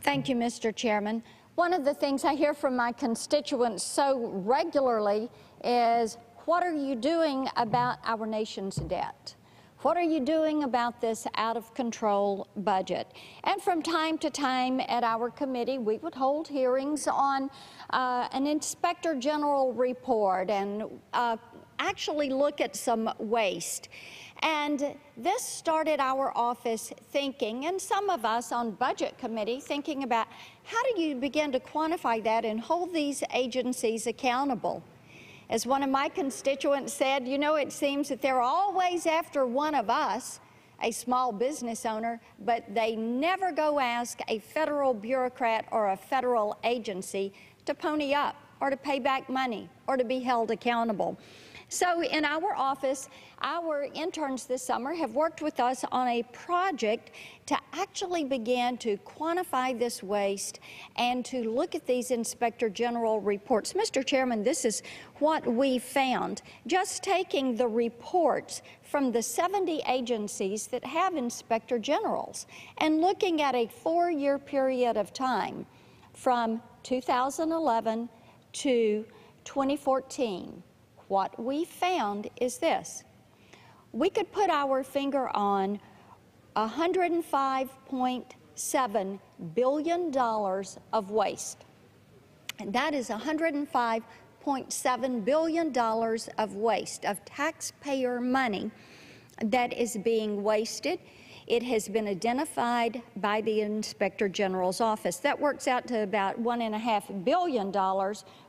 Thank you, Mr. Chairman. One of the things I hear from my constituents so regularly is, what are you doing about our nation's debt? What are you doing about this out-of-control budget? And from time to time at our committee, we would hold hearings on an Inspector General report and actually look at some waste. And this started our office thinking, and some of us on Budget Committee thinking about, how do you begin to quantify that and hold these agencies accountable? As one of my constituents said, you know, it seems that they're always after one of us, a small business owner, but they never go ask a federal bureaucrat or a federal agency to pony up or to pay back money or to be held accountable. So in our office, our interns this summer have worked with us on a project to actually begin to quantify this waste and to look at these Inspector General reports. Mr. Chairman, this is what we found. Just taking the reports from the 70 agencies that have Inspector Generals and looking at a 4-year period of time from 2011 to 2014, what we found is this. We could put our finger on $105.7 billion of waste. And that is $105.7 billion of waste, of taxpayer money that is being wasted. It has been identified by the Inspector General's office. That works out to about $1.5 billion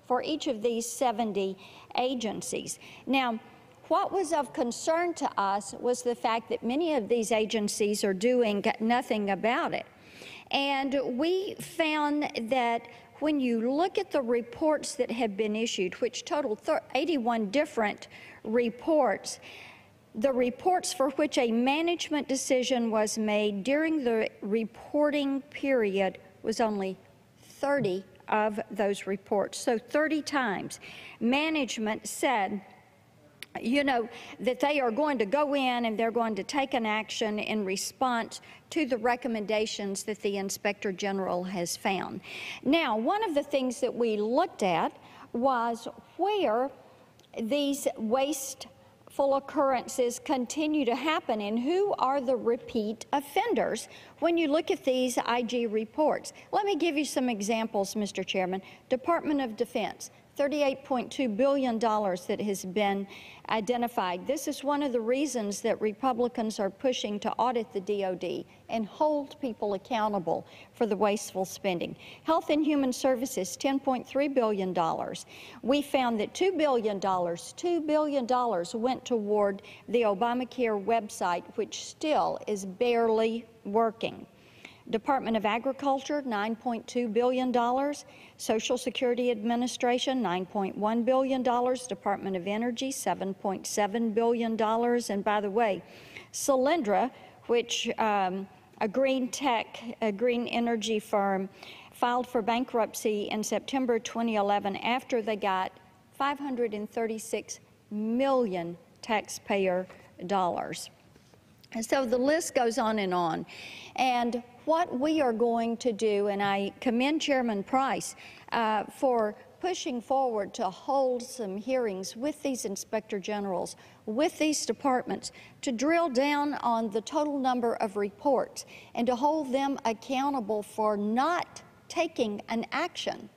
for each of these 70 agencies. Now, what was of concern to us was the fact that many of these agencies are doing nothing about it. And we found that when you look at the reports that have been issued, which total 81 different reports, the reports for which a management decision was made during the reporting period was only 30 of those reports. So 30 times management said, you know, that they are going to go in and they're going to take an action in response to the recommendations that the Inspector General has found. Now, one of the things that we looked at was where these wasteful occurrences continue to happen and who are the repeat offenders when you look at these IG reports. Let me give you some examples, Mr. Chairman. Department of Defense, $38.2 billion that has been identified. This is one of the reasons that Republicans are pushing to audit the DOD and hold people accountable for the wasteful spending. Health and Human Services, $10.3 billion. We found that $2 billion went toward the Obamacare website, which still is barely working. Department of Agriculture, $9.2 billion. Social Security Administration, $9.1 billion. Department of Energy, $7.7 billion. And by the way, Solyndra, which a green energy firm, filed for bankruptcy in September 2011 after they got $536 million taxpayer dollars. And so the list goes on. And what we are going to do, and I commend Chairman Price for pushing forward to hold some hearings with these Inspector Generals, with these departments, to drill down on the total number of reports and to hold them accountable for not taking an action,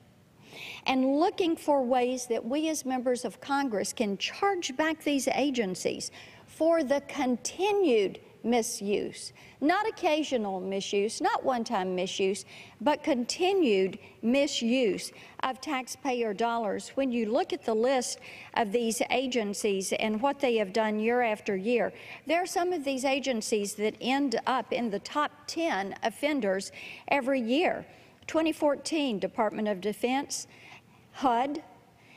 and looking for ways that we as members of Congress can charge back these agencies for the continued misuse, not occasional misuse, not one-time misuse, but continued misuse of taxpayer dollars. When you look at the list of these agencies and what they have done year after year, there are some of these agencies that end up in the top 10 offenders every year. 2014, Department of Defense, HUD,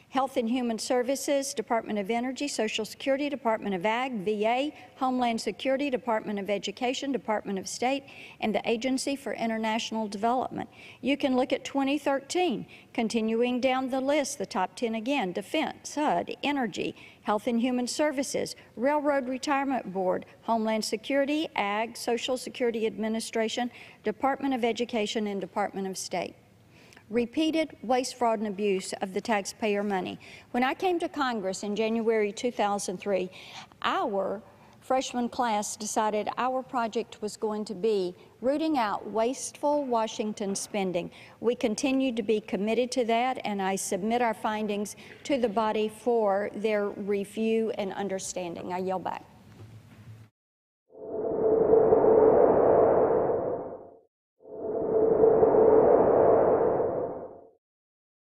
Health and Human Services, Department of Energy, Social Security, Department of Ag, VA, Homeland Security, Department of Education, Department of State, and the Agency for International Development. You can look at 2013, continuing down the list, the top 10 again, Defense, HUD, Energy, Health and Human Services, Railroad Retirement Board, Homeland Security, Ag, Social Security Administration, Department of Education, and Department of State. Repeated waste, fraud, and abuse of the taxpayer money. When I came to Congress in January 2003, our freshman class decided our project was going to be rooting out wasteful Washington spending. We continue to be committed to that, and I submit our findings to the body for their review and understanding. I yield back.